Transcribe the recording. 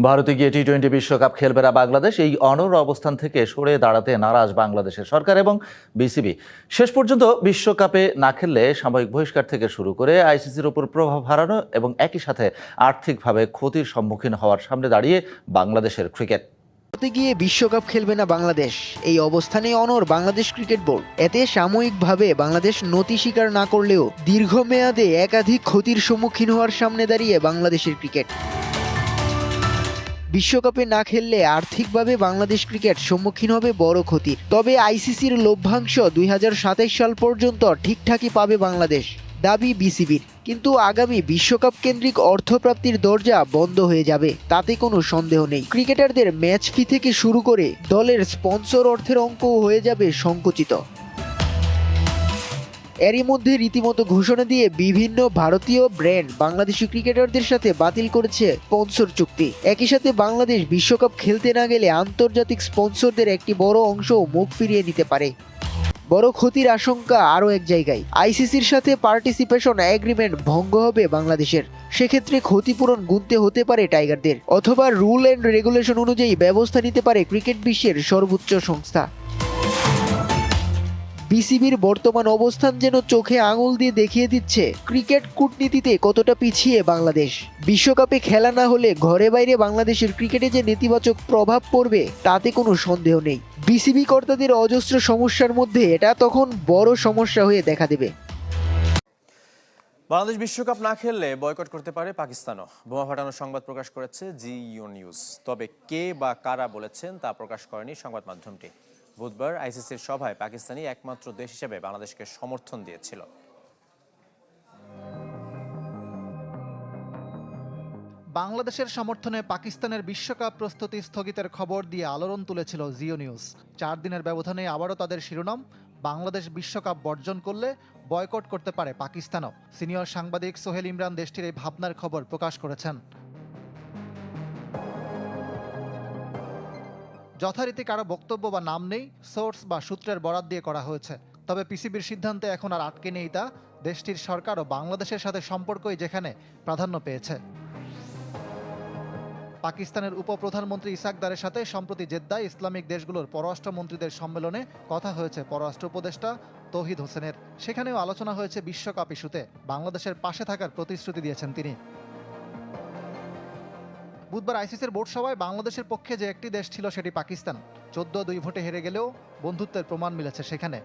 ভারতে গিয়ে টি-20 বিশ্বকাপ খেলবে না বাংলাদেশ, এই অনড় অবস্থান থেকে সরে দাঁড়াতে নারাজ বাংলাদেশের সরকার এবং বিসিবি। শেষ পর্যন্ত বিশ্বকাপে না খেললে সাময়িক বহিষ্কার থেকে শুরু করে আইসিসির উপর প্রভাব হারানো এবং একই সাথে আর্থিকভাবে ক্ষতির সম্মুখীন হওয়ার সামনে দাঁড়িয়ে বাংলাদেশের ক্রিকেট। ভারতে গিয়ে বিশ্বকাপ খেলবে না বাংলাদেশ, এই অবস্থানে অনড় বাংলাদেশ ক্রিকেট বোর্ড। এতে সাময়িকভাবে বাংলাদেশ নতি স্বীকার না করলেও দীর্ঘমেয়াদে একাধিক ক্ষতির সম্মুখীন হওয়ার সামনে দাঁড়িয়ে বাংলাদেশের ক্রিকেট। বিশ্বকাপে না খেললে আর্থিকভাবে বাংলাদেশ ক্রিকেট সম্মুখীন হবে বড় ক্ষতির। তবে আইসিসির লভ্যাংশ 2027 সাল পর্যন্ত ঠিকঠাকই পাবে বাংলাদেশ, দাবি বিসিবির। কিন্তু আগামী বিশ্বকাপ কেন্দ্রিক অর্থপ্রাপ্তির দরজা বন্ধ হয়ে যাবে, তাতে কোনো সন্দেহ নেই। ক্রিকেটারদের ম্যাচ ফি থেকে শুরু করে দলের স্পন্সর অর্থের অঙ্কও হয়ে যাবে সংকুচিত। এরই মধ্যে রীতিমতো ঘোষণা দিয়ে বিভিন্ন ভারতীয় ব্র্যান্ড বাংলাদেশি ক্রিকেটারদের সাথে বাতিল করেছে স্পন্সর চুক্তি। একই সাথে বাংলাদেশ বিশ্বকাপ খেলতে না গেলে আন্তর্জাতিক স্পন্সরদের একটি বড় অংশও মুখ ফিরিয়ে নিতে পারে। বড় ক্ষতির আশঙ্কা আরও এক জায়গায়, আইসিসির সাথে পার্টিসিপেশন এগ্রিমেন্ট ভঙ্গ হবে বাংলাদেশের। সেক্ষেত্রে ক্ষতিপূরণ গুনতে হতে পারে টাইগারদের, অথবা রুল অ্যান্ড রেগুলেশন অনুযায়ী ব্যবস্থা নিতে পারে ক্রিকেট বিশ্বের সর্বোচ্চ সংস্থা। বিসিবির বর্তমান অবস্থান যেন চোখে আঙুল দিয়ে দেখিয়ে দিচ্ছে ক্রিকেট কূটনীতিতে কতটা পিছিয়ে বাংলাদেশ। বিশ্বকাপে খেলা না হলে ঘরে বাইরে বাংলাদেশের ক্রিকেটে যে নেতিবাচক প্রভাব পড়বে তাতে কোনো সন্দেহ নেই। বিসিবি কর্তাদের অজস্র সমস্যার মধ্যে এটা তখন বড় সমস্যা হয়ে দেখা দেবে। বাংলাদেশ বিশ্বকাপ না খেললে বয়কট করতে পারে পাকিস্তানও, বোমা ফাটানোর সংবাদ প্রকাশ করেছে জিইউ নিউজ। তবে কে বা কারা বলেছেন তা প্রকাশ করেনি সংবাদ মাধ্যমটি। বুধবার আইসিসির সভায় পাকিস্তানই একমাত্র দেশ হিসেবে বাংলাদেশকে সমর্থন দিয়েছিল। বাংলাদেশের সমর্থনে পাকিস্তানের বিশ্বকাপ প্রস্তুতি স্থগিতের খবর দিয়ে আলোড়ন তুলেছিল জিও নিউজ। 4 দিনের ব্যবধানে আবারও তাদের শিরোনাম, বাংলাদেশ বিশ্বকাপ বর্জন করলে বয়কট করতে পারে পাকিস্তানও। সিনিয়র সাংবাদিক সোহেল ইমরান দেশটির এই ভাবনার খবর প্রকাশ করেছেন। যথারীতি কারো বক্তব্য বা নাম নেই, সোর্স বা সূত্রের বরাত দিয়ে করা হয়েছে। তবে পিসিবির সিদ্ধান্তে এখন আর আটকে নেই তা, দেশটির সরকার ও বাংলাদেশের সাথে সম্পর্কই যেখানে প্রাধান্য পেয়েছে। পাকিস্তানের উপপ্রধানমন্ত্রী ইসাক দারের সাথে সম্প্রতি জেদ্দায় ইসলামিক দেশগুলোর পররাষ্ট্রমন্ত্রীদের সম্মেলনে কথা হয়েছে পররাষ্ট্র উপদেষ্টা তৌহিদ হোসেনের। সেখানেও আলোচনা হয়েছে বিশ্বকাপ ইস্যুতে, বাংলাদেশের পাশে থাকার প্রতিশ্রুতি দিয়েছেন তিনি। বুধবার আইসিসির বোর্ড সভায় বাংলাদেশের পক্ষে যে একটি দেশ ছিল সেটি পাকিস্তান। 14-2 ভোটে হেরে গেলেও বন্ধুত্বের প্রমাণ মিলেছে সেখানে।